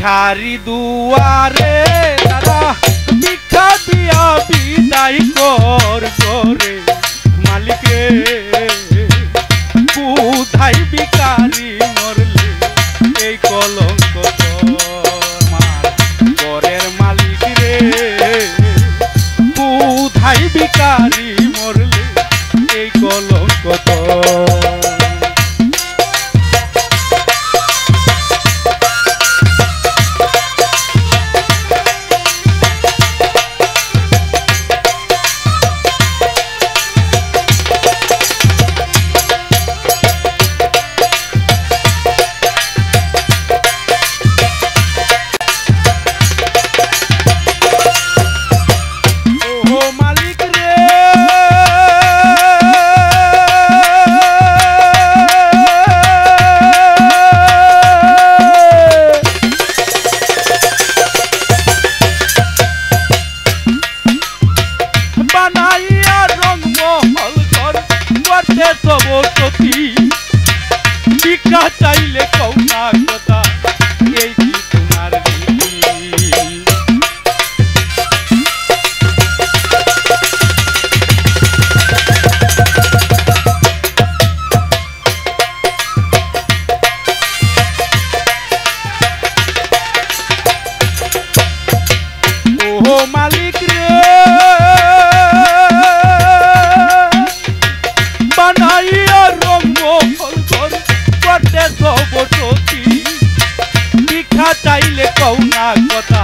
ভিখারি দুয়ারে তারা ভিক্ষা দিয়া বিদায় করে মালিক রে কোথায় ভিখারি মরলে এই কলঙ্ক তোমার ঘরের মালিক রে কোথায় ভিখারি মরলে এই কলঙ্ক ভিক্ষা চাইলে কৌনা কথা এই কি তোমার ও মালিক রে বানাইয়া রঙ্গ ভিক্ষা চাইলে কৌনা কথা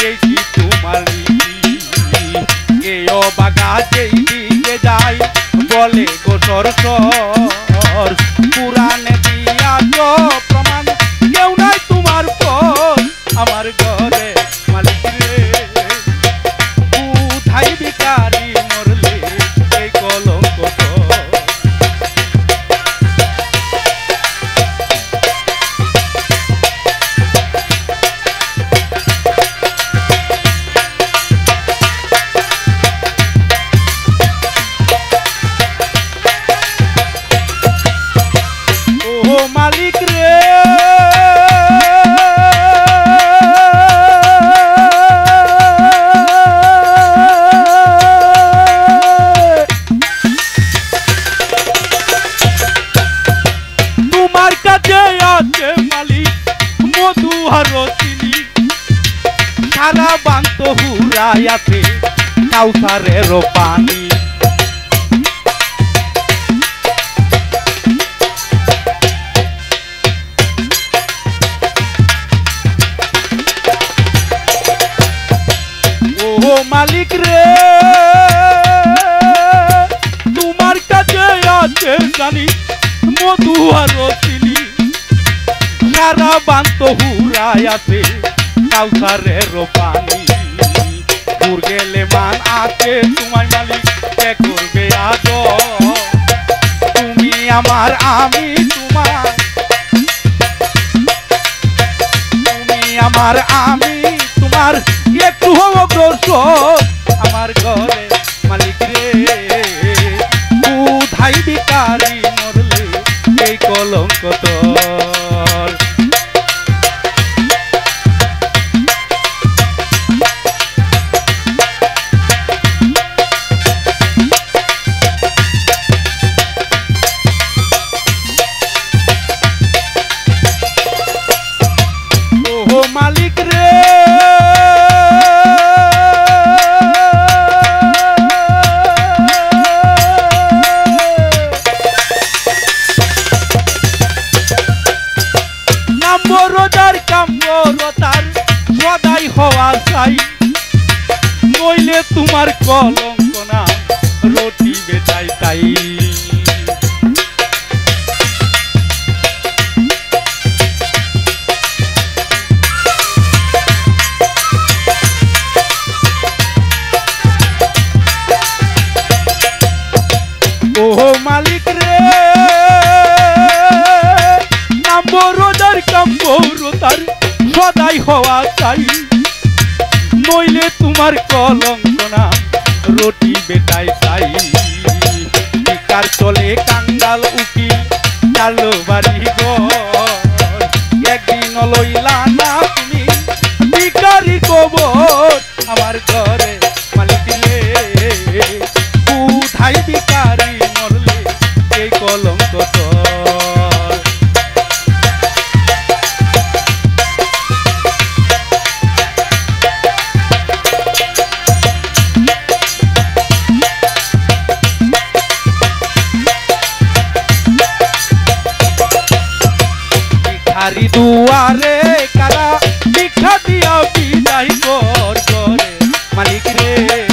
এই কি তোমার এই অবাগা যেই দিকে যাই বলে গোসর সর পুরাণে দিয়া তো প্রমাণ কেউ নাই তোমার পর আমার ঘরে মালিক রে কোথায় ভিখারি মরলে এই কলঙ্ক মালিক রে তোমার কাছে আছে মালিক মধু আর চিনি সারা বান্ত হুরাই আছে কাউসারের পানি ও মালিক রে তোমার কাছে আছে জানি মধু আর চিনি সারা বান্ত হুরাই আছে কাউসারের পানি দূর গেলে মান আছে তোমার মালিক কে করবে আদর তুমি আমার আমি তোমার তুমি আমার আমি তোমার একটু অগ্রসর আমার ঘরে মালিক রে কোথায় ভিখারি মরলে এই কলঙ্ক তোর ও মালিক রে রোজার কাম্বরতার সদাই হওয়া চাই নইলে তোমার কলঙ্ক না রুটি বেচাই তাই ও মালিক রে রোজার কাম্বরতার সদাই হওয়া চাই নইলে তোমার কলঙ্ক না রুটি বেটাই চাই ভিকার চলে কাঙ্গাল উকিল চালো বাড়ি ঘর একদিন লইলা না তুমি বিদায় কর করে মালিক রে